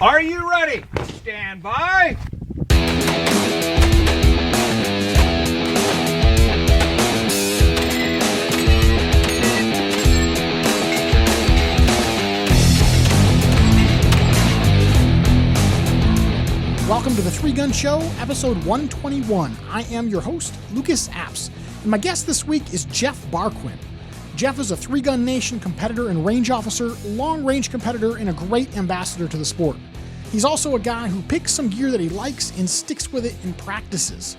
Are you ready? Stand by. Welcome to the Three Gun Show, episode 121. I am your host, Lucas Apps, and my guest this week is Jeff Barquin. Jeff is a Three Gun Nation competitor and range officer, long-range competitor, and a great ambassador to the sport. He's also a guy who picks some gear that he likes and sticks with it in practices.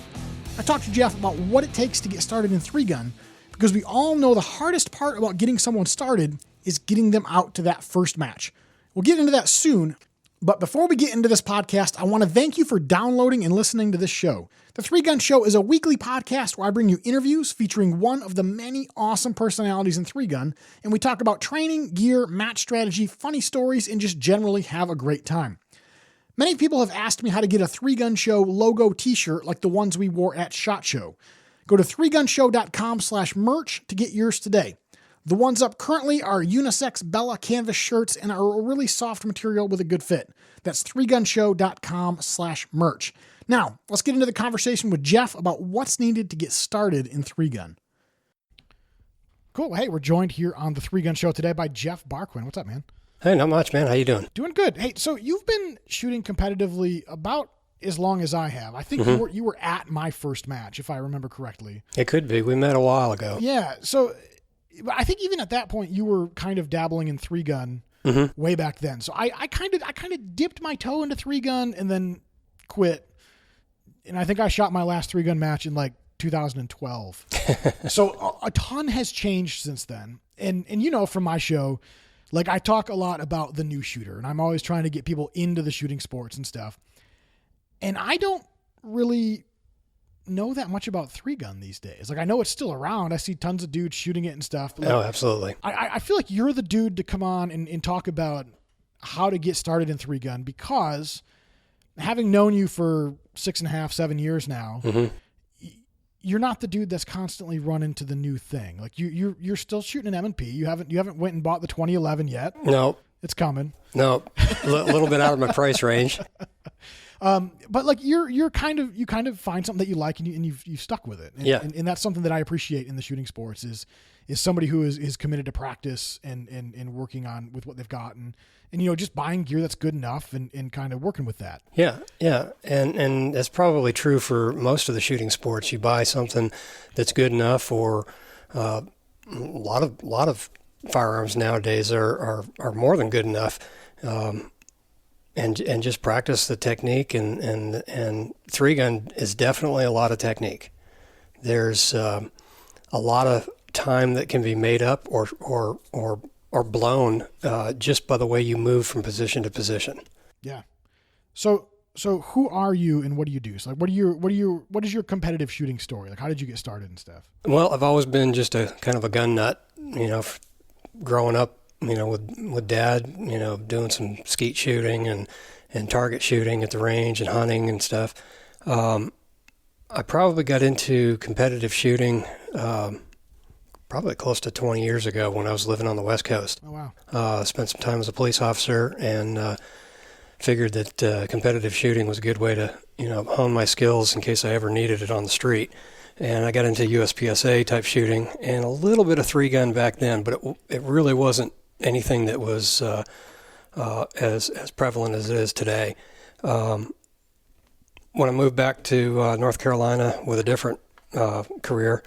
I talked to Jeff about what it takes to get started in Three Gun, because we all know the hardest part about getting someone started is getting them out to that first match. We'll get into that soon. But before we get into this podcast, I want to thank you for downloading and listening to this show. The Three Gun Show is a weekly podcast where I bring you interviews featuring one of the many awesome personalities in Three Gun, and we talk about training, gear, match strategy, funny stories, and just generally have a great time. Many people have asked me how to get a Three Gun Show logo t-shirt like the ones we wore at SHOT Show. Go to threegunshow.com/merch to get yours today. The ones up currently are unisex Bella canvas shirts and are a really soft material with a good fit. That's threegunshow.com/merch. Now, let's get into the conversation with Jeff about what's needed to get started in Three Gun. Cool. Hey, we're joined here on the Three Gun Show today by Jeff Barquin. What's up, man? Hey, not much, man. How you doing? Doing good. Hey, so you've been shooting competitively about as long as I have. I think you were at my first match, if I remember correctly. It could be. We met a while ago. Yeah. So I think even at that point you were kind of dabbling in Three Gun way back then. So I kind of dipped my toe into Three Gun and then quit. And I think I shot my last Three Gun match in like 2012. So a ton has changed since then. And you know, from my show, like I talk a lot about the new shooter, and I'm always trying to get people into the shooting sports and stuff. And I don't really know that much about Three Gun these days. Like I know it's still around. I see tons of dudes shooting it and stuff. But oh, absolutely. I feel like you're the dude to come on and talk about how to get started in Three Gun, because having known you for 6.5, 7 years now, you're not the dude that's constantly running to the new thing. Like you're still shooting an M&P. You haven't went and bought the 2011 yet. No, it's coming. No, a little bit out of my price range. But like you kind of find something that you like and you've stuck with it. And, yeah. And that's something that I appreciate in the shooting sports is somebody who is committed to practice and working on with what they've got and you know, just buying gear that's good enough and kind of working with that. Yeah. Yeah. And that's probably true for most of the shooting sports. You buy something that's good enough, or a lot of firearms nowadays are more than good enough. And just practice the technique, and Three Gun is definitely a lot of technique. There's a lot of time that can be made up or blown just by the way you move from position to position. Yeah. So who are you and what do you do? So like, what is your competitive shooting story? Like, how did you get started and stuff? Well, I've always been just a kind of a gun nut, you know, growing up, you know, with Dad, you know, doing some skeet shooting and target shooting at the range and hunting and stuff. I probably got into competitive shooting probably close to 20 years ago when I was living on the West Coast. Oh, wow. Spent some time as a police officer and figured that competitive shooting was a good way to, you know, hone my skills in case I ever needed it on the street. And I got into USPSA type shooting and a little bit of Three Gun back then, but it really wasn't anything that was as prevalent as it is today. When I moved back to North Carolina with a different career,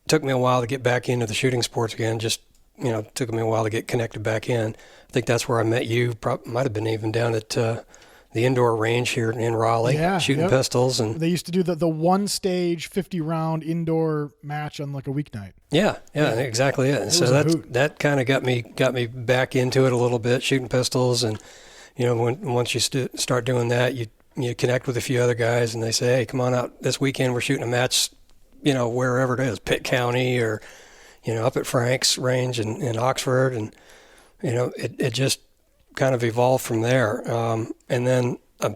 took me a while to get back into the shooting sports again. Just, you know, took me a while to get connected back in. I think that's where I met you. Might have been even down at the indoor range here in Raleigh, shooting pistols. And they used to do the one stage 50 round indoor match on like a weeknight. Yeah, exactly it. So that kind of got me back into it a little bit, shooting pistols. And, you know, once you start doing that, you connect with a few other guys and they say, hey, come on out this weekend. We're shooting a match, you know, wherever it is, Pitt County or, you know, up at Frank's range in Oxford. And, you know, it just kind of evolved from there. And then I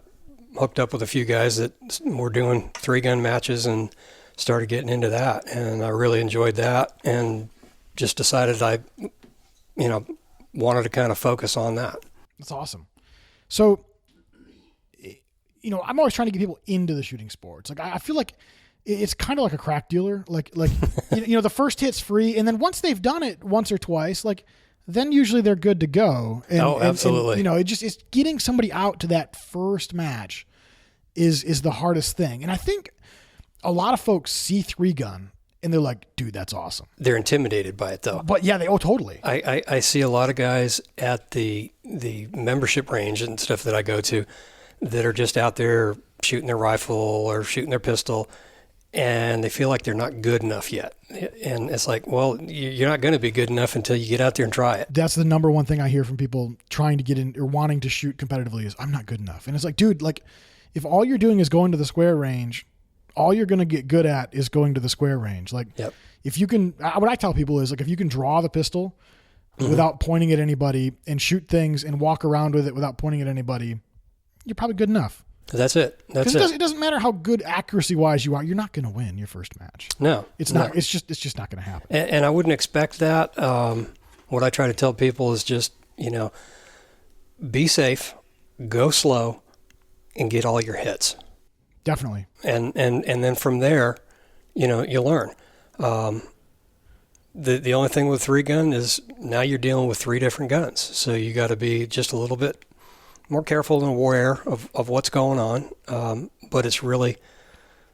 hooked up with a few guys that were doing Three Gun matches and started getting into that. And I really enjoyed that and just decided I, you know, wanted to kind of focus on that. That's awesome. So, I'm always trying to get people into the shooting sports. Like, I feel like it's kind of like a crack dealer. Like the first hit's free, and then once they've done it once or twice, like then usually they're good to go. And, absolutely. And, it's getting somebody out to that first match is the hardest thing. And I think a lot of folks see 3-gun and they're like, dude, that's awesome. They're intimidated by it though. But yeah, totally. I see a lot of guys at the membership range and stuff that I go to that are just out there shooting their rifle or shooting their pistol, and they feel like they're not good enough yet. And it's like, well, you're not going to be good enough until you get out there and try it. That's the number one thing I hear from people trying to get in or wanting to shoot competitively is, I'm not good enough. And it's like, dude, like if all you're doing is going to the square range, all you're going to get good at is going to the square range. Like if you can, what I tell people is like, if you can draw the pistol without pointing at anybody and shoot things and walk around with it without pointing at anybody, you're probably good enough. That's it. It doesn't matter how good accuracy wise you are. You're not going to win your first match. No, it's not. It's just not going to happen. And I wouldn't expect that. What I try to tell people is just, be safe, go slow, and get all your hits. Definitely. And then from there, you learn. The only thing with 3-gun is now you're dealing with 3 different guns. So you got to be just a little bit more careful and aware of what's going on. But it's really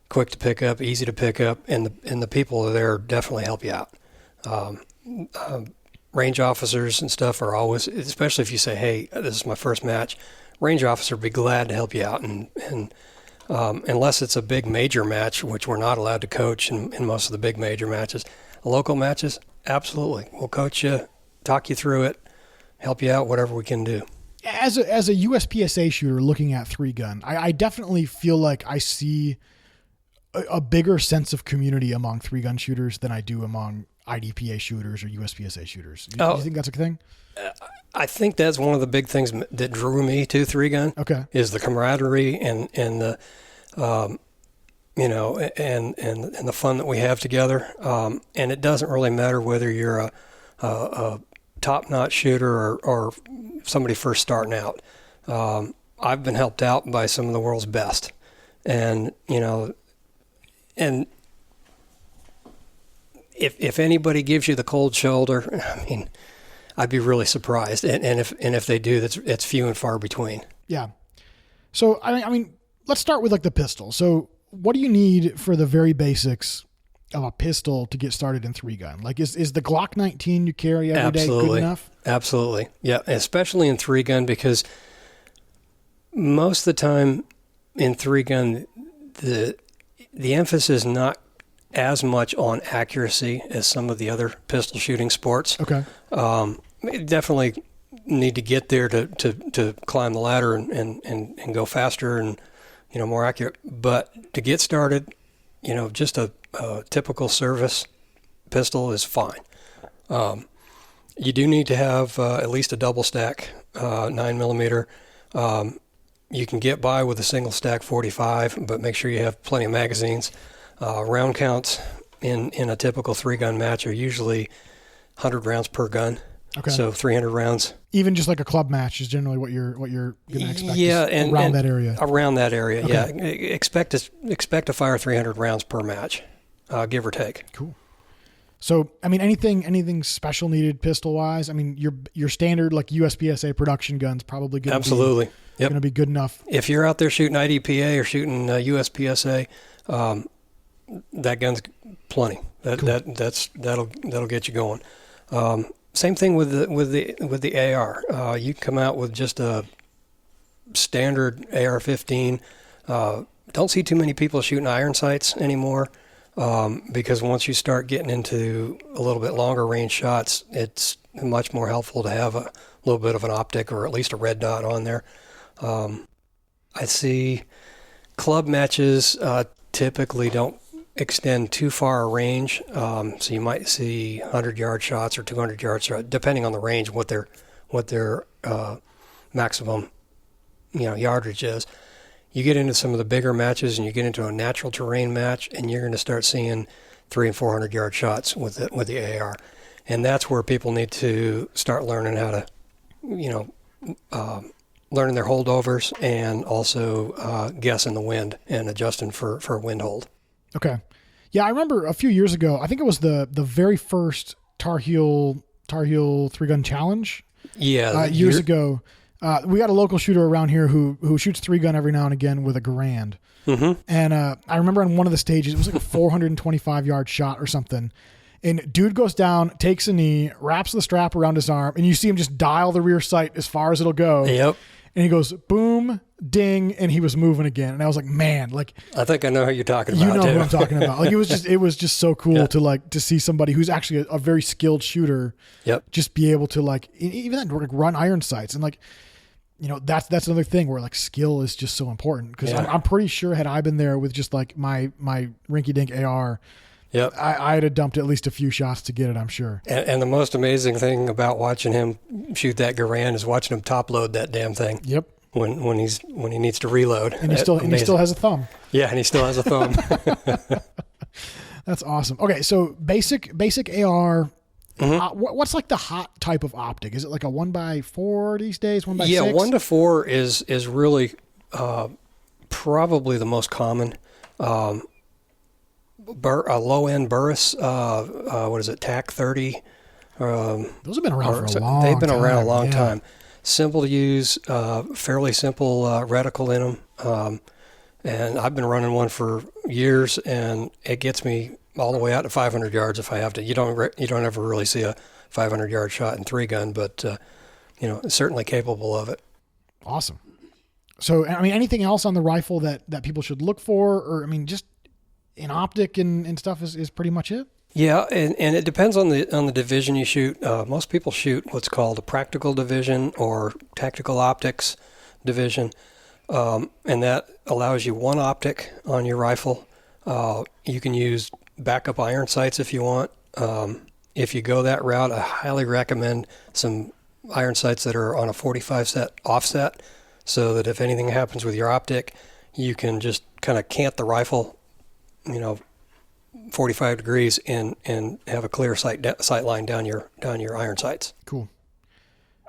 quick to pick up, easy to pick up, and the people there definitely help you out. Range officers and stuff are always, especially if you say, hey, this is my first match, range officer would be glad to help you out. And unless it's a big major match, which we're not allowed to coach in most of the big major matches, local matches, absolutely. We'll coach you, talk you through it, help you out, whatever we can do. As a USPSA shooter looking at 3-gun, I definitely feel like I see a bigger sense of community among 3-gun shooters than I do among IDPA shooters or USPSA shooters. Do you think that's a thing? I think that's one of the big things that drew me to 3-gun. Okay, is the camaraderie and the and the fun that we have together. And it doesn't really matter whether you're a top-notch shooter or somebody first starting out. I've been helped out by some of the world's best, and if anybody gives you the cold shoulder, I mean, I'd be really surprised. And if they do, it's few and far between. Yeah. So I mean, let's start with like the pistol. So what do you need for the very basics of a pistol to get started in 3-gun? Like is the Glock 19 you carry every day good enough? Absolutely. Yeah. Especially in 3-gun, because most of the time in 3-gun, the emphasis is not as much on accuracy as some of the other pistol shooting sports. Okay. Definitely need to get there to climb the ladder and go faster and, more accurate. But to get started, just a typical service pistol is fine. You do need to have at least a double stack 9mm. You can get by with a single stack 45, but make sure you have plenty of magazines. Round counts in a typical 3-gun match are usually 100 rounds per gun. Okay. So 300 rounds. Even just like a club match is generally what you're going to expect. Yeah, and that area. Around that area, okay. Yeah. Expect to fire 300 rounds per match, give or take. Cool. So, I mean, anything special needed pistol wise? I mean, your standard like USPSA production guns probably going to be good enough. If you're out there shooting IDPA or shooting USPSA, that gun's plenty. That'll get you going. Same thing with the AR. You can come out with just a standard AR-15. Don't see too many people shooting iron sights anymore, because once you start getting into a little bit longer range shots, it's much more helpful to have a little bit of an optic or at least a red dot on there. I see club matches typically don't extend too far a range, so you might see 100-yard shots or 200-yard shots, depending on the range, what their maximum yardage is. You get into some of the bigger matches, and you get into a natural terrain match, and you're going to start seeing 300 and 400-yard shots with the AR, and that's where people need to start learning how to, learning their holdovers and also guessing the wind and adjusting for wind hold. Okay. Yeah, I remember a few years ago, I think it was the very first Tar Heel 3-gun challenge. Yeah. Years ago. We got a local shooter around here who shoots 3-gun every now and again with a Garand. Mm-hmm. And I remember on one of the stages, it was like a 425-yard shot or something. And dude goes down, takes a knee, wraps the strap around his arm, and you see him just dial the rear sight as far as it'll go. Yep. And he goes, boom, ding, and he was moving again. And I was like, man, like, I think I know who you're talking about. you know too. what I'm talking about. Like, it was just so cool to see somebody who's actually a very skilled shooter. Yep. Just be able to even that run iron sights. And that's another thing where skill is just so important, because I'm pretty sure had I been there with just my rinky dink AR, yep, I'd have dumped at least a few shots to get it, I'm sure. And the most amazing thing about watching him shoot that Garand is watching him top load that damn thing. Yep. When he needs to reload. And he still has a thumb. Yeah, and he still has a thumb. That's awesome. Okay, so basic AR. Mm-hmm. What's the hot type of optic? Is it like a 1x4 these days? 1x6? Yeah, 1-4 is really probably the most common. A low end Burris, what is it, TAC 30? Those have been around for a long time. They've been around a long time. Simple to use, fairly simple reticle in them. And I've been running one for years, and it gets me all the way out to 500 yards if I have to. You don't ever really see a 500-yard shot in 3-gun, but certainly capable of it. Awesome. So, anything else on the rifle that people should look for, or just in optic and stuff is pretty much it? Yeah, and it depends on the division you shoot. Most people shoot what's called a practical division or tactical optics division, and that allows you one optic on your rifle. You can use backup iron sights if you want. If you go that route, I highly recommend some iron sights that are on a 45 set offset, so that if anything happens with your optic, you can just kind of cant the rifle, 45 degrees and have a clear sight line down your iron sights. Cool.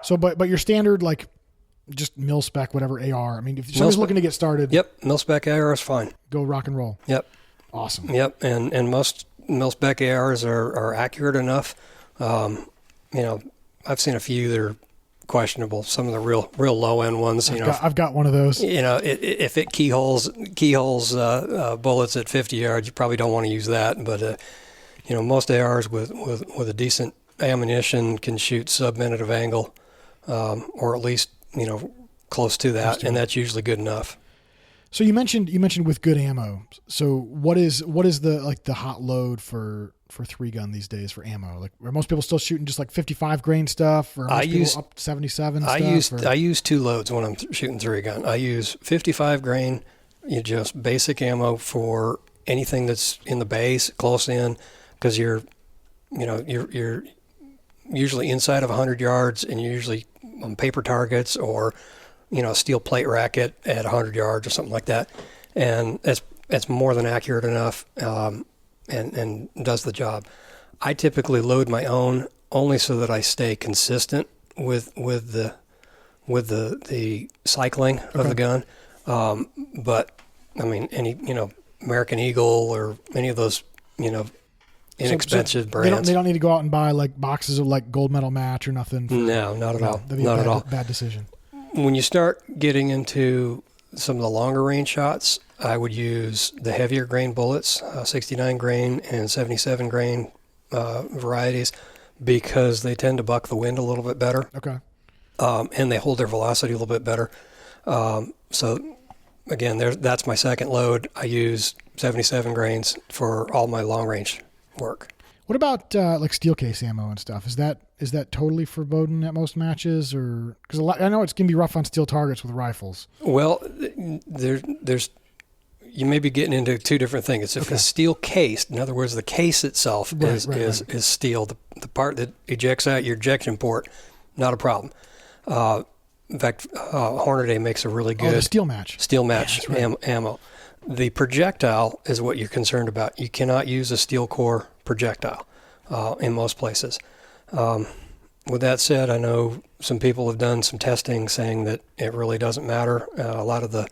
So, but your standard just mil spec whatever AR. If somebody's looking to get started, yep, mil spec AR is fine. Go rock and roll. Yep. Awesome. Yep, and most mil-spec ARs are accurate enough. I've seen a few that are questionable. Some of the real low-end ones. I've got one of those. If it keyholes bullets at 50 yards, you probably don't want to use that. But most ARs with a decent ammunition can shoot sub-minute of angle, or at least close to that, and that's usually good enough. So you mentioned with good ammo. So what is the hot load for 3-gun these days for ammo? Are most people still shooting just 55 grain stuff, or most people up to 77 stuff? I use two loads when I'm shooting 3-gun. I use 55 grain, just basic ammo for anything that's in the base, close in, because you're usually inside of 100 yards, and you're usually on paper targets or steel plate racket at 100 yards or something like that, and that's more than accurate enough, and does the job. I typically load my own only so that I stay consistent with the cycling of the gun. But any American Eagle or any of those inexpensive brands. They don't need to go out and buy boxes of Gold Medal Match or nothing. No, not at all. That'd be not at all. Bad decision. When you start getting into some of the longer range shots, I would use the heavier grain bullets, 69 grain and 77 grain varieties, because they tend to buck the wind a little bit better. Okay. And they hold their velocity a little bit better. So again, that's my second load. I use 77 grains for all my long range work. What about steel case ammo and stuff? Is that totally forbidden at most matches, or because I know it's gonna be rough on steel targets with rifles? Well, there's you may be getting into two different things. If it's steel cased, in other words, the case itself is steel. The part that ejects out your ejection port, not a problem. In fact, Hornady makes a really good steel match ammo. The projectile is what you're concerned about. You cannot use a steel core projectile in most places. With that said, I know some people have done some testing saying that it really doesn't matter. A lot of the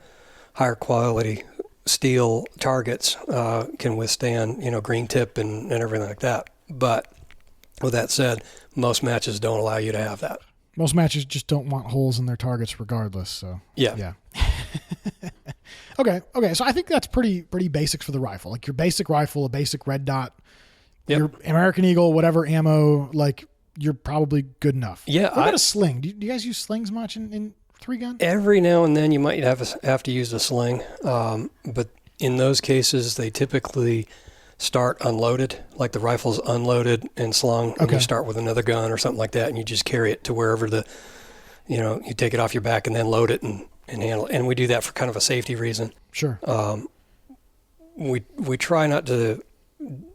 higher quality steel targets can withstand, green tip and everything like that. But with that said, most matches don't allow you to have that. Most matches just don't want holes in their targets regardless. So yeah. Okay. So I think that's pretty basics for the rifle. Like your basic rifle, a basic red dot, your American Eagle, whatever ammo, like you're probably good enough. Yeah. What about a sling? Do you guys use slings much in 3-gun? Every now and then you might have to use a sling, but in those cases they typically start unloaded, like the rifle's unloaded and slung, and you start with another gun or something like that, and you just carry it to wherever you take it off your back and then load it and handle it. And we do that for kind of a safety reason. Sure. We try not to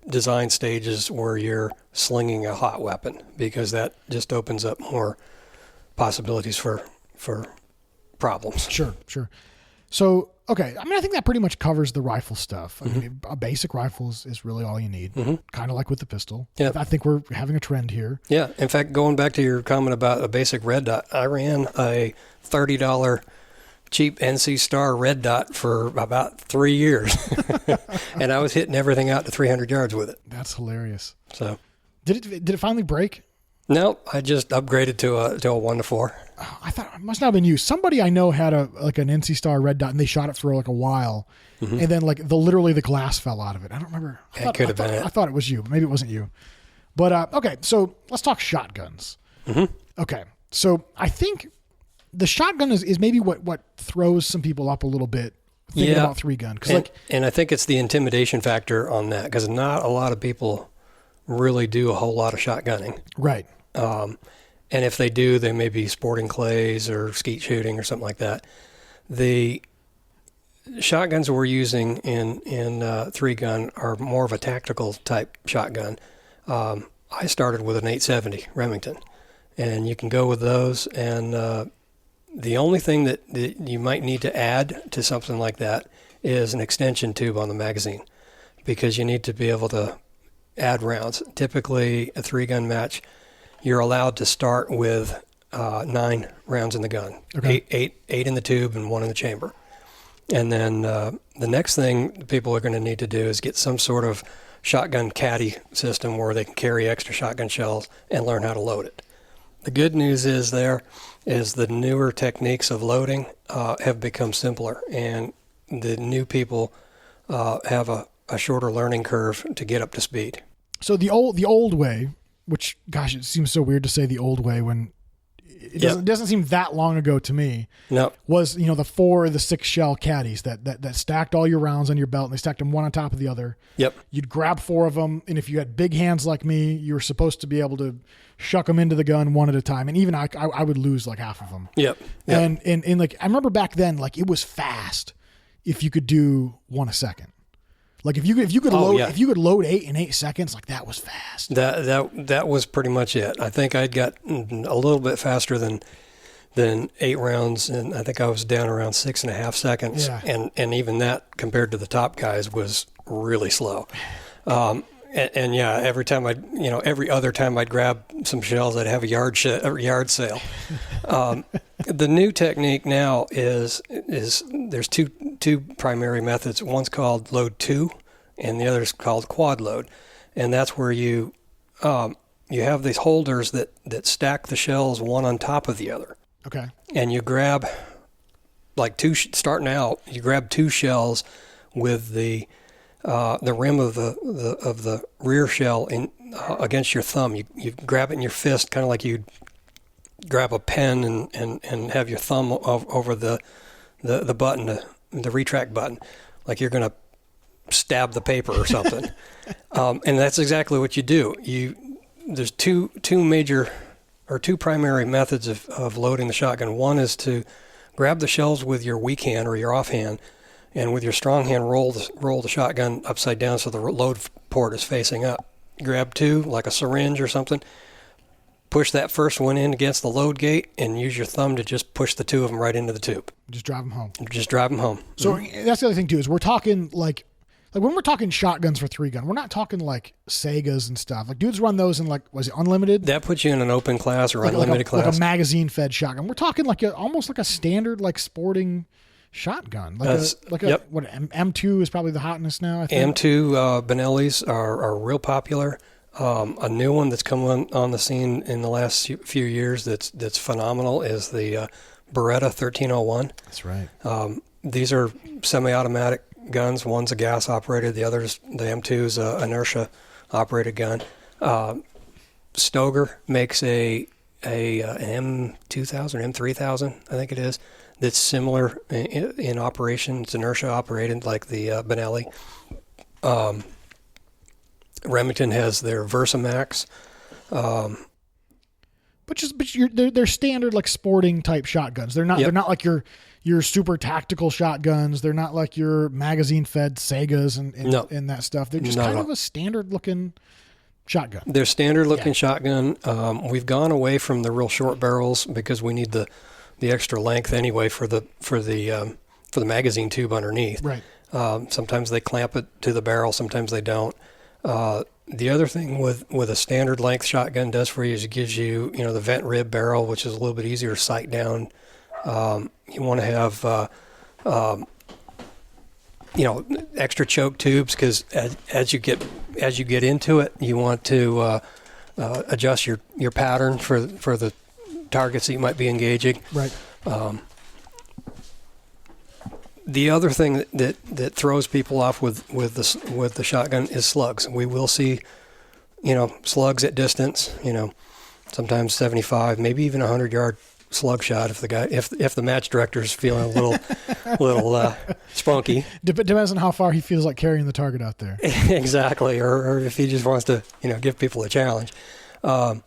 design stages where you're slinging a hot weapon, because that just opens up more possibilities for problems. Sure. So, okay. I mean, I think that pretty much covers the rifle stuff. I mean, a basic rifle is really all you need, kind of like with the pistol. Yeah. I think we're having a trend here. Yeah. In fact, going back to your comment about a basic red dot, I ran a $30 cheap NC Star red dot for about 3 years, and I was hitting everything out to 300 yards with it. That's hilarious. So, did it finally break? No, I just upgraded to a 1-4. Oh, I thought it must not have been you. Somebody I know had an NC Star red dot, and they shot it for like a while, and then literally the glass fell out of it. I don't remember. It could have been it. I thought it was you, but maybe it wasn't you. But okay, so let's talk shotguns. Okay, so I think the shotgun is maybe what throws some people up a little bit thinking about 3-gun. And I think it's the intimidation factor on that, because not a lot of people really do a whole lot of shotgunning. Right. And if they do, they may be sporting clays or skeet shooting or something like that. The shotguns we're using in 3-gun are more of a tactical type shotgun. I started with an 870 Remington, and you can go with those. And the only thing that you might need to add to something like that is an extension tube on the magazine, because you need to be able to add rounds. Typically, a 3-gun match, you're allowed to start with 9 rounds in the gun. Okay. Eight in the tube and 1 in the chamber. And then the next thing people are going to need to do is get some sort of shotgun caddy system where they can carry extra shotgun shells and learn how to load it. The good news is the newer techniques of loading have become simpler, and the new people have a shorter learning curve to get up to speed. So the old way, which, gosh, it seems so weird to say the old way when it doesn't seem that long ago to me. No. Was, the 4 or the 6 shell caddies that stacked all your rounds on your belt, and they stacked them one on top of the other. Yep. You'd grab 4 of them, and if you had big hands like me, you were supposed to be able to shuck them into the gun one at a time. And even I would lose like half of them. Yep. And I remember back then, it was fast if you could do 1 a second. Like if you could load 8 in 8 seconds, that was fast. That was pretty much it. I think I'd got a little bit faster than 8 rounds, and I think I was down around 6.5 seconds. Yeah. And even that compared to the top guys was really slow. And every time every other time I'd grab some shells, I'd have a yard sale. The new technique now is there's two primary methods. One's called load 2, and the other is called quad load, and that's where you have these holders that stack the shells one on top of the other. Okay. And you grab starting out, you grab 2 shells with the rim of the rear shell against your thumb. You grab it in your fist, kind of like you'd grab a pen and have your thumb over the button, the retract button, like you're going to stab the paper or something. And that's exactly what you do. There's two primary methods of loading the shotgun. One is to grab the shells with your weak hand or your offhand, and with your strong hand roll the shotgun upside down so the load port is facing up. Grab 2, like a syringe or something, push that first one in against the load gate, and use your thumb to just push the 2 of them right into the tube. Just drive them home. Just drive them home. So that's the other thing too, is we're talking Like when we're talking shotguns for 3-gun, we're not talking like Segas and stuff. Like dudes run those in like, was it unlimited? That puts you in an open class or unlimited class. Like a magazine fed shotgun. We're talking like almost like a standard like sporting shotgun. What M2 is probably the hotness now, I think. M2 Benellis are real popular. A new one that's come on the scene in the last few years that's phenomenal is the Beretta 1301. That's right. These are semi-automatic guns. One's a gas operated, the M2 is a inertia operated gun. Stoeger makes an M2000, M3000, I think it is, that's similar in operation. It's inertia operated like the Benelli. Remington has their Versamax. They're standard like sporting type shotguns. They're not like your super tactical shotguns. They're not like your magazine fed Segas and that stuff. They're just kind of a standard looking shotgun. They're standard looking shotgun. We've gone away from the real short barrels because we need the extra length anyway for the magazine tube underneath. Right. Sometimes they clamp it to the barrel. Sometimes they don't. The other thing with a standard length shotgun does for you is it gives you, the vent rib barrel, which is a little bit easier to sight down. You want to have, extra choke tubes because as you get into it, you want to adjust your pattern for the targets that you might be engaging. Right. The other thing that throws people off with the shotgun is slugs. We will see, slugs at distance. Sometimes 75, maybe even 100-yard slug shot if the match director is feeling a little spunky. Depends on how far he feels like carrying the target out there. Exactly, or if he just wants to give people a challenge. And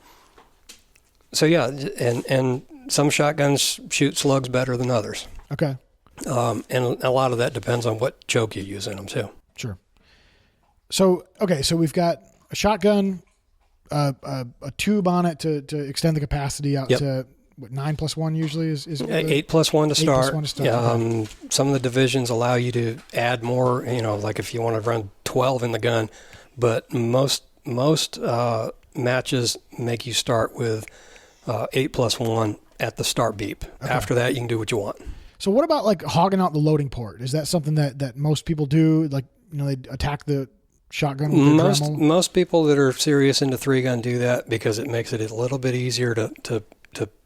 some shotguns shoot slugs better than others. Okay. And a lot of that depends on what choke you use in them too. Sure. So we've got a shotgun, a tube on it to extend the capacity out to what, 9+1 usually is 8+1 to start. 8+1 to start. Some of the divisions allow you to add more, like if you want to run 12 in the gun, but most matches make you start with 8+1 at the start beep. Okay. After that, you can do what you want. So what about like hogging out the loading port? Is that something that most people do? Like, they attack the shotgun with their Dremel? Most people that are serious into 3-gun do that because it makes it a little bit easier to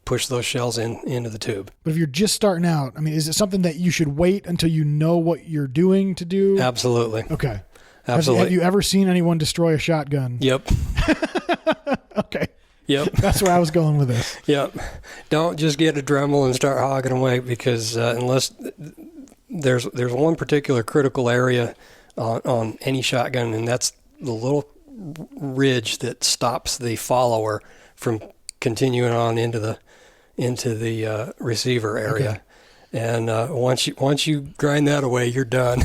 push those shells into the tube. But if you're just starting out, is it something that you should wait until you know what you're doing to do? Absolutely. Okay. Absolutely. Have you ever seen anyone destroy a shotgun? Yep. Okay. Yep. That's where I was going with this. Yep. Don't just get a Dremel and start hogging away because unless there's one particular critical area on any shotgun, and that's the little ridge that stops the follower from continuing on into the receiver area. Okay. And once you grind that away, you're done.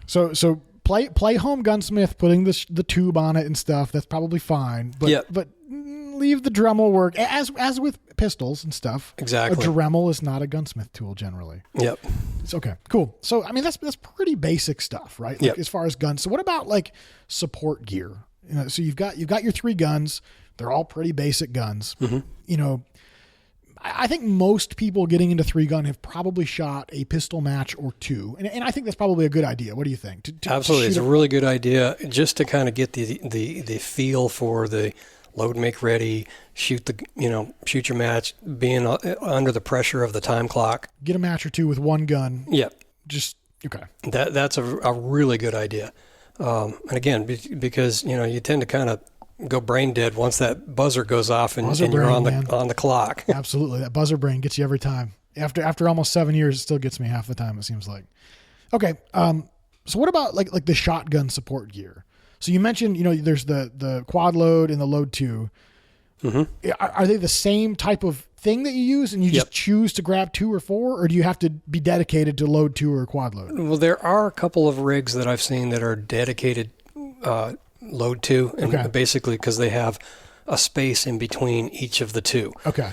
So play home gunsmith, putting the tube on it and stuff. That's probably fine. But leave the Dremel work as with pistols and stuff. Exactly. A Dremel is not a gunsmith tool generally. Yep. It's okay. Cool. So that's pretty basic stuff, right? Like, as far as guns. So what about like support gear? So you've got your 3 guns. They're all pretty basic guns. Mm-hmm. I think most people getting into 3-gun have probably shot a pistol match or 2. And I think that's probably a good idea. What do you think? Absolutely. It's a really good idea just to kind of get the feel for the load, make ready, shoot your match, being under the pressure of the time clock. Get a match or 2 with 1 gun. Yep. Just, okay. That's a really good idea. And again, because, you tend to kind of go brain dead once that buzzer goes off and you're on the clock. Absolutely. That buzzer brain gets you every time. After almost 7 years, it still gets me half the time, it seems like. Okay. So what about like the shotgun support gear? So you mentioned, there's the quad load and the load 2. Mm-hmm. Are they the same type of thing that you use and you just choose to grab 2 or 4, or do you have to be dedicated to load 2 or quad load? Well, there are a couple of rigs that I've seen that are dedicated load 2, and basically because they have a space in between each of the 2. Okay.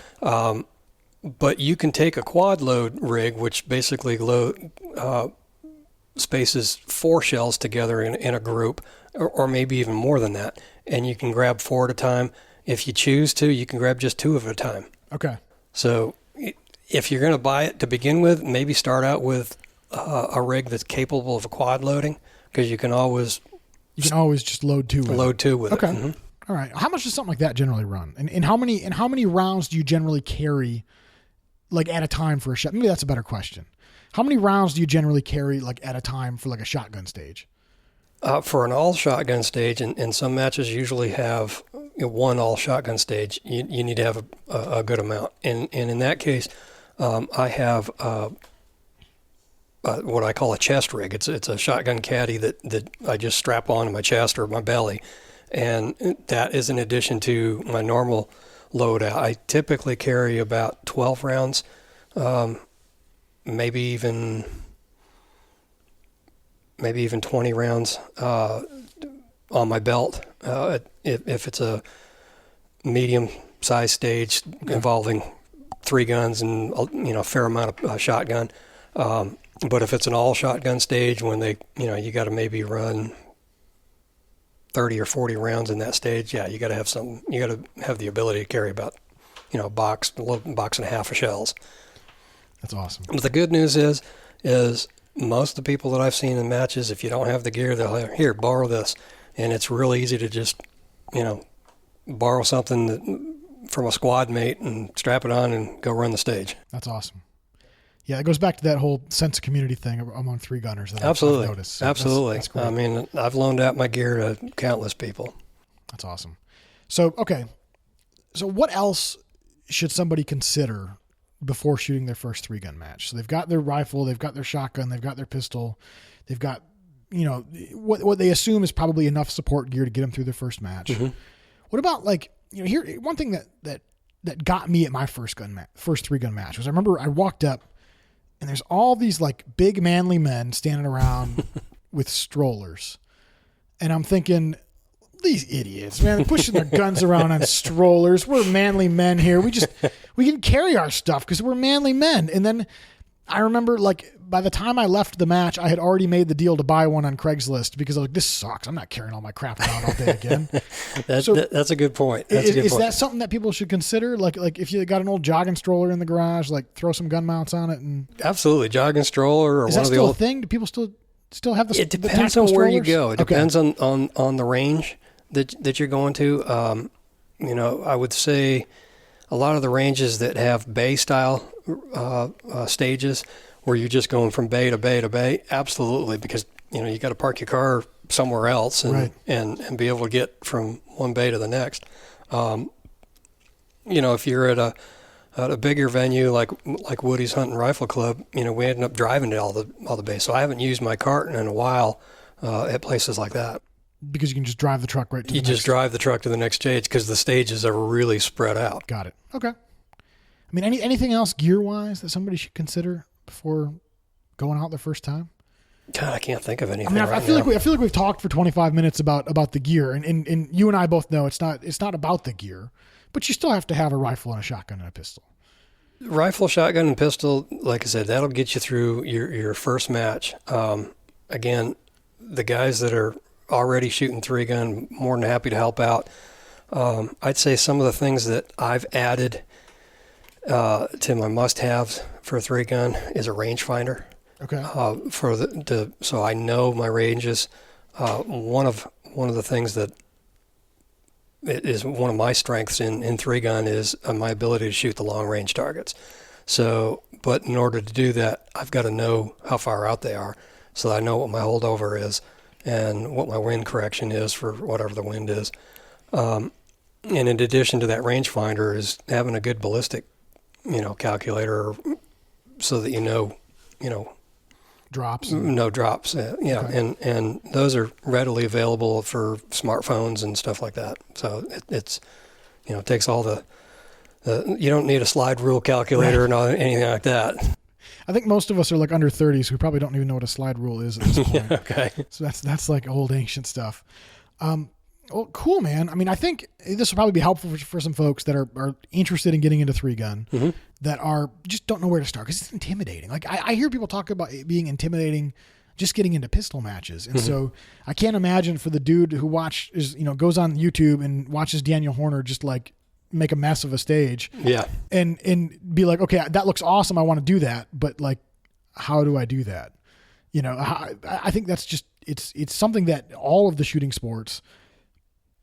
But you can take a quad load rig, which basically spaces 4 shells together in a group, or maybe even more than that. And you can grab 4 at a time. If you choose to, you can grab just 2 at a time. Okay. So if you're going to buy it to begin with, maybe start out with a rig that's capable of a quad loading, because you can always just load 2 with load 2 with it. it. Okay. Mm-hmm. All right. How much does something like that generally run? And how many rounds do you generally carry, like, at a time for a shot? Maybe that's a better question. How many rounds do you generally carry, like, at a time for, like, a shotgun stage? For an all shotgun stage, and some matches usually have one all shotgun stage, you need to have a good amount. And in that case, I have what I call a chest rig. It's a shotgun caddy that I just strap onto my chest or my belly. And that is in addition to my normal loadout. I typically carry about 12 rounds, maybe even 20 rounds on my belt. If it's a medium-sized stage involving 3 guns and a fair amount of shotgun. But if it's an all shotgun stage, when you got to maybe run 30 or 40 rounds in that stage, you got to have something. You got to have the ability to carry about, a little box and a half of shells. That's awesome. But the good news is most of the people that I've seen in matches, if you don't have the gear, they'll have, here, borrow this, and it's really easy to just, borrow something from a squad mate and strap it on and go run the stage. That's awesome. Yeah, it goes back to that whole sense of community thing among 3-gunners that I've noticed. So Absolutely. That's great. I mean, I've loaned out my gear to countless people. That's awesome. So, okay. So what else should somebody consider before shooting their first 3-gun match? So they've got their rifle, they've got their shotgun, they've got their pistol, they've got, what they assume is probably enough support gear to get them through their first match. Mm-hmm. What about, like, here, one thing that got me at my first 3-gun match was I remember I walked up, and there's all these, like, big manly men standing around with strollers. And I'm thinking, these idiots, man, they're pushing their guns around on strollers. We're manly men here. We can carry our stuff because we're manly men. And then I remember, like, by the time I left the match, I had already made the deal to buy one on Craigslist because I was like, this sucks. I'm not carrying all my crap around all day again. That's a good point. Is that something that people should consider? Like if you got an old jogging stroller in the garage, like throw some gun mounts on it and absolutely jogging stroller or is one that of the still old a thing? Do people still have the? It depends on where you go. It depends on the range that you're going to. I would say a lot of the ranges that have bay style stages, where you're just going from bay to bay to bay, absolutely, because you got to park your car somewhere else and be able to get from one bay to the next. If you're at a bigger venue like Woody's Hunting Rifle Club, we ended up driving to all the bays. So I haven't used my cart in a while at places like that. Because you can just drive the truck right to the next. You just drive the truck to the next stage because the stages are really spread out. Got it. Okay. I mean, anything else gear-wise that somebody should consider before going out the first time? God, I can't think of anything. I feel like we've talked for 25 minutes about the gear, and you and I both know it's not about the gear, but you still have to have a rifle and a shotgun and a pistol. Rifle, shotgun, and pistol, like I said, that'll get you through your first match. Again, the guys that are already shooting 3-gun, more than happy to help out. I'd say some of the things that I've added to my must-haves for a 3-gun is a rangefinder. Okay. So I know my ranges. One of the things that is one of my strengths in 3-gun is my ability to shoot the long-range targets. So, but in order to do that, I've got to know how far out they are, so that I know what my holdover is and what my wind correction is for whatever the wind is. And in addition to that rangefinder is having a good ballistic calculator, so that drops. No drops. Okay. And those are readily available for smartphones and stuff like that. So it's it takes all the you don't need a slide rule calculator or anything like that. I think most of us are like under 30, so we probably don't even know what a slide rule is at this point. Yeah, okay. So that's like old ancient stuff. Well, cool, man. I mean, I think this will probably be helpful for some folks that are interested in getting into 3-gun, that are just don't know where to start because it's intimidating. Like I hear people talk about it being intimidating just getting into pistol matches. And so I can't imagine for the dude who goes on YouTube and watches Daniel Horner just like make a mess of a stage. Yeah. And be like, okay, that looks awesome. I want to do that. But like, how do I do that? I think that's just, it's something that all of the shooting sports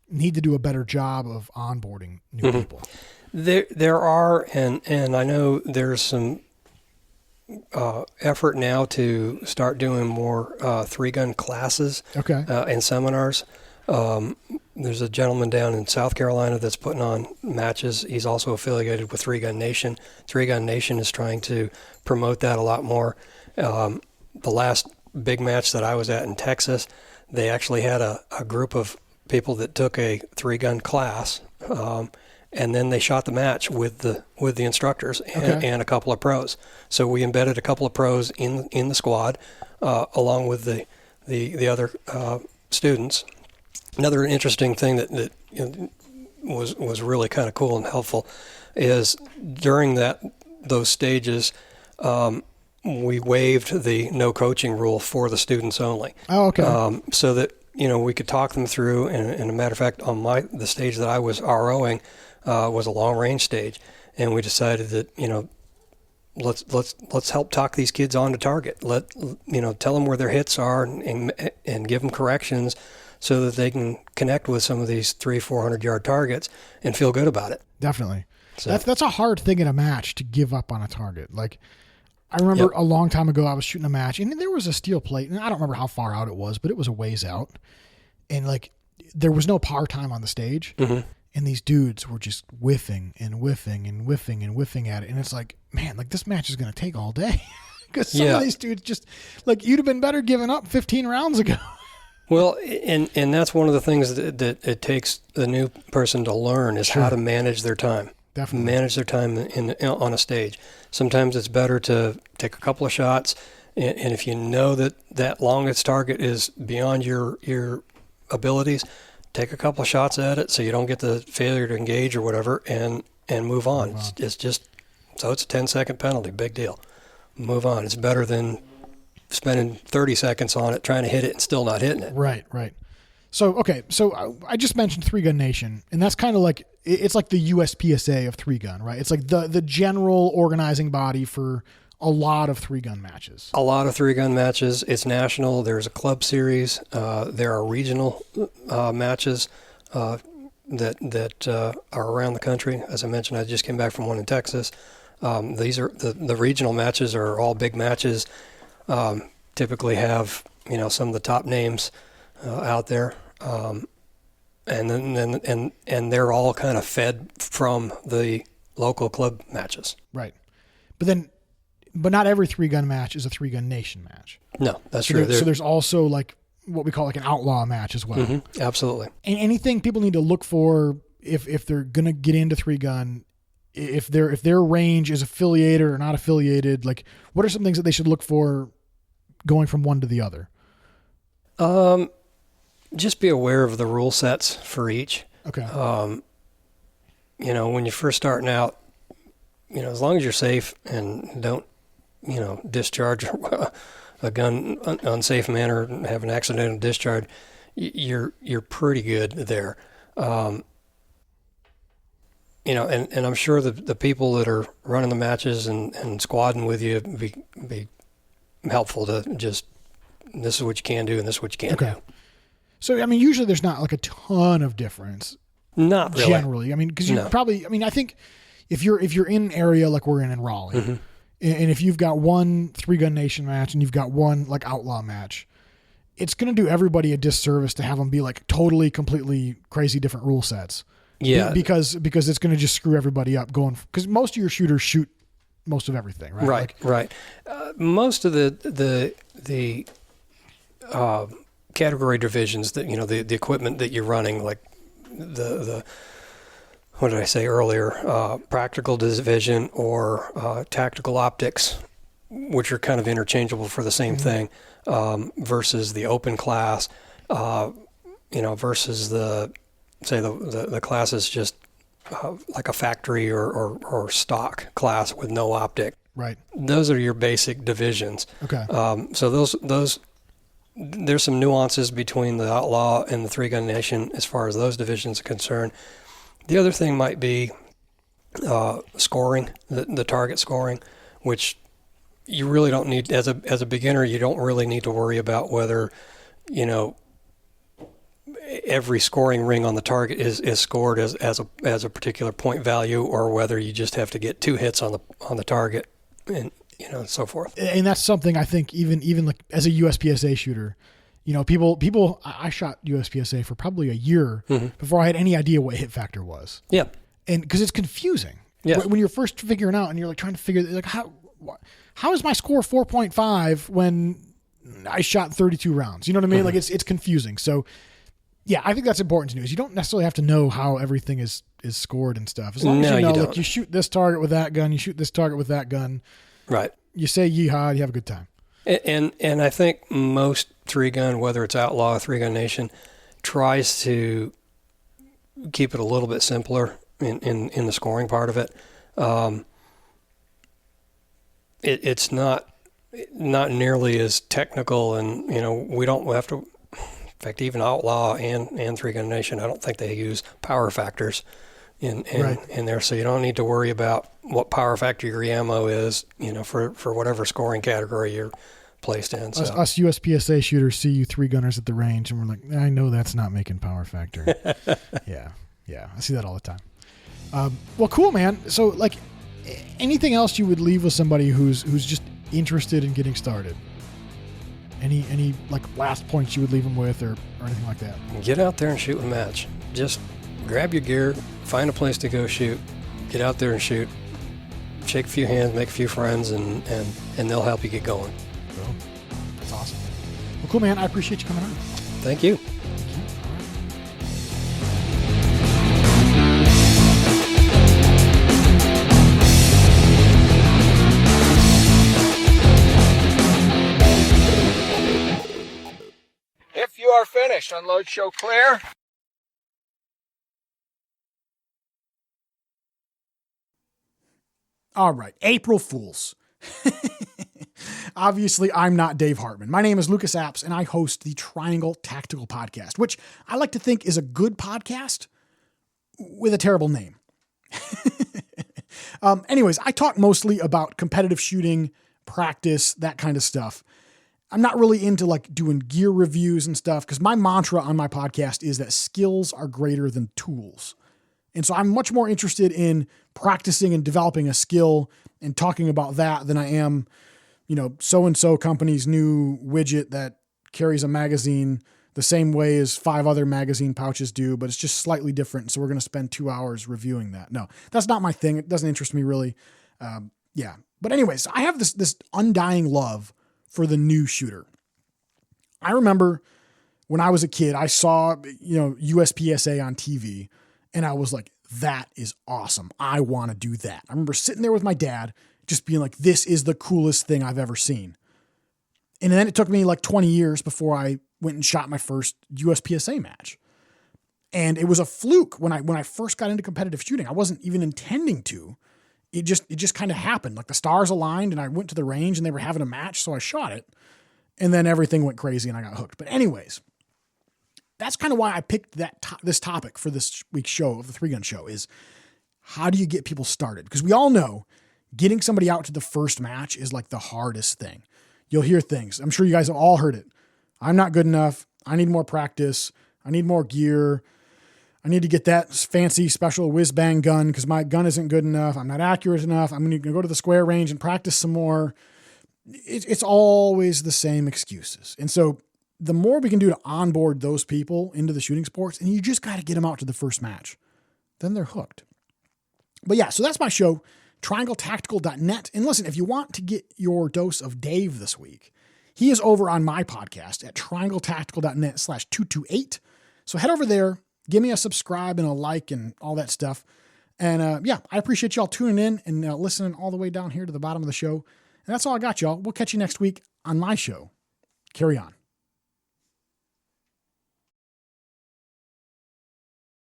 need to do a better job of onboarding new people. There are, and I know there's some effort now to start doing more 3-gun classes and seminars. There's a gentleman down in South Carolina that's putting on matches. He's also affiliated with 3-Gun Nation. 3-Gun Nation is trying to promote that a lot more. The last big match that I was at in Texas, they actually had a group of people that took a 3-gun class, and then they shot the match with the instructors and a couple of pros. So we embedded a couple of pros in the squad, along with the other students. Another interesting thing that was really kind of cool and helpful is during those stages, we waived the no coaching rule for the students only. Oh, okay. So that we could talk them through. And a matter of fact, on the stage that I was ROing was a long range stage, and we decided that let's help talk these kids on to target. Tell them where their hits are and give them corrections, so that they can connect with some of these 300-400 yard targets and feel good about it. Definitely. So that's a hard thing in a match, to give up on a target. Like, I remember a long time ago, I was shooting a match, and there was a steel plate, and I don't remember how far out it was, but it was a ways out. And like, there was no par time on the stage. And these dudes were just whiffing and whiffing and whiffing and whiffing at it. And it's like, man, like, this match is going to take all day. Because some of these dudes just, like, you'd have been better giving up 15 rounds ago. Well, and that's one of the things that it takes the new person to learn is how to manage their time. Definitely. Manage their time on a stage. Sometimes it's better to take a couple of shots, and if you know that longest target is beyond your abilities, take a couple of shots at it so you don't get the failure to engage or whatever, and move on. It's just, so it's a 10-second penalty, big deal. Move on. It's better than spending 30 seconds on it trying to hit it and still not hitting it. Right. So I just mentioned 3-Gun Nation, and that's kind of like, it's like the USPSA of 3-gun, right? It's like the general organizing body for a lot of 3-gun matches. A lot of 3-gun matches. It's national. There's a club series. There are regional matches that are around the country. As I mentioned, I just came back from one in Texas. These are the regional matches are all big matches. Typically have some of the top names out there, and they're all kind of fed from the local club matches. Right, but not every 3-gun match is a 3-Gun Nation match. No, that's true. So there's also like what we call like an outlaw match as well. Mm-hmm, absolutely. And anything people need to look for if they're gonna get into 3-gun. If their range is affiliated or not affiliated, like what are some things that they should look for going from one to the other? Just be aware of the rule sets for each. Okay. When you're first starting out, as long as you're safe and don't, discharge a gun unsafe manner and have an accidental discharge, you're pretty good there. And I'm sure the people that are running the matches and squadding with you be helpful to just, this is what you can do and this is what you can't do. So, I mean, usually there's not like a ton of difference. Not really. Generally. I mean, because you probably, I mean, I think if you're in an area like we're in Raleigh, and if you've got one 3-Gun Nation match and you've got one like outlaw match, it's going to do everybody a disservice to have them be like totally, completely crazy different rule sets. Yeah. Because it's going to just screw everybody up because most of your shooters shoot most of everything, right? Right. Most of the category divisions that, the equipment that you're running, like the what did I say earlier, practical division or tactical optics, which are kind of interchangeable for the same thing, versus the open class, versus the class is just like a factory or stock class with no optic. Right. Those are your basic divisions. Okay. So those there's some nuances between the Outlaw and the Three Gun Nation as far as those divisions are concerned. The other thing might be scoring, the target scoring, which you really don't need, as a beginner, you don't really need to worry about whether, every scoring ring on the target is scored as a particular point value, or whether you just have to get 2 hits on the target, and so forth. And that's something I think even like as a USPSA shooter, people, I shot USPSA for probably a year before I had any idea what hit factor was. Yeah. And because it's confusing. Yeah. When you're first figuring out and you're like trying to figure like how is my score 4.5 when I shot 32 rounds? You know what I mean? Like it's confusing. So yeah, I think that's important to know. Is you don't necessarily have to know how everything is scored and stuff. As long as you know, like you shoot this target with that gun, you shoot this target with that gun. Right. You say yeehaw, you have a good time. And I think most Three Gun, whether it's Outlaw or Three Gun Nation, tries to keep it a little bit simpler in the scoring part of it. It's not nearly as technical, and we don't have to. In fact, even Outlaw and Three Gun Nation, I don't think they use power factors in there, so you don't need to worry about what power factor your ammo is, for whatever scoring category you're placed in. So. Us USPSA shooters see you 3-gunners at the range, and we're like, I know that's not making power factor. Yeah, I see that all the time. Well, cool, man. So, like, anything else you would leave with somebody who's just interested in getting started? Any like last points you would leave them with, or anything like that? Get out there and shoot a match. Just grab your gear, find a place to go shoot, get out there and shoot, shake a few hands, make a few friends, and they'll help you get going. Well, that's awesome. Well, cool, man. I appreciate you coming on. Thank you. If you are finished, unload, show clear. All right, April Fools. Obviously, I'm not Dave Hartman. My name is Lucas Apps, and I host the Triangle Tactical Podcast, which I like to think is a good podcast with a terrible name. Anyways, I talk mostly about competitive shooting, practice, that kind of stuff. I'm not really into like doing gear reviews and stuff, because my mantra on my podcast is that skills are greater than tools. And so I'm much more interested in practicing and developing a skill and talking about that than I am, so-and-so company's new widget that carries a magazine the same way as 5 other magazine pouches do, but it's just slightly different. So we're going to spend 2 hours reviewing that. No, that's not my thing. It doesn't interest me really. But anyways, I have this undying love for the new shooter. I remember when I was a kid, I saw, USPSA on TV, and I was like, that is awesome. I want to do that. I remember sitting there with my dad, just being like, this is the coolest thing I've ever seen. And then it took me like 20 years before I went and shot my first USPSA match. And it was a fluke when I first got into competitive shooting. I wasn't even intending to. It just kind of happened. Like the stars aligned and I went to the range and they were having a match. So I shot it, and then everything went crazy and I got hooked. But anyways, that's kind of why I picked this topic for this week's show of the 3-Gun Show is how do you get people started? Because we all know getting somebody out to the first match is like the hardest thing. You'll hear things. I'm sure you guys have all heard it. I'm not good enough. I need more practice. I need more gear. I need to get that fancy special whiz bang gun because my gun isn't good enough. I'm not accurate enough. I'm going to go to the square range and practice some more. It's always the same excuses. And so the more we can do to onboard those people into the shooting sports, and you just got to get them out to the first match, then they're hooked. But yeah, so that's my show, triangletactical.net. And listen, if you want to get your dose of Dave this week, he is over on my podcast at triangletactical.net/228. So head over there, give me a subscribe and a like and all that stuff. And I appreciate y'all tuning in and listening all the way down here to the bottom of the show. And that's all I got, y'all. We'll catch you next week on my show. Carry on.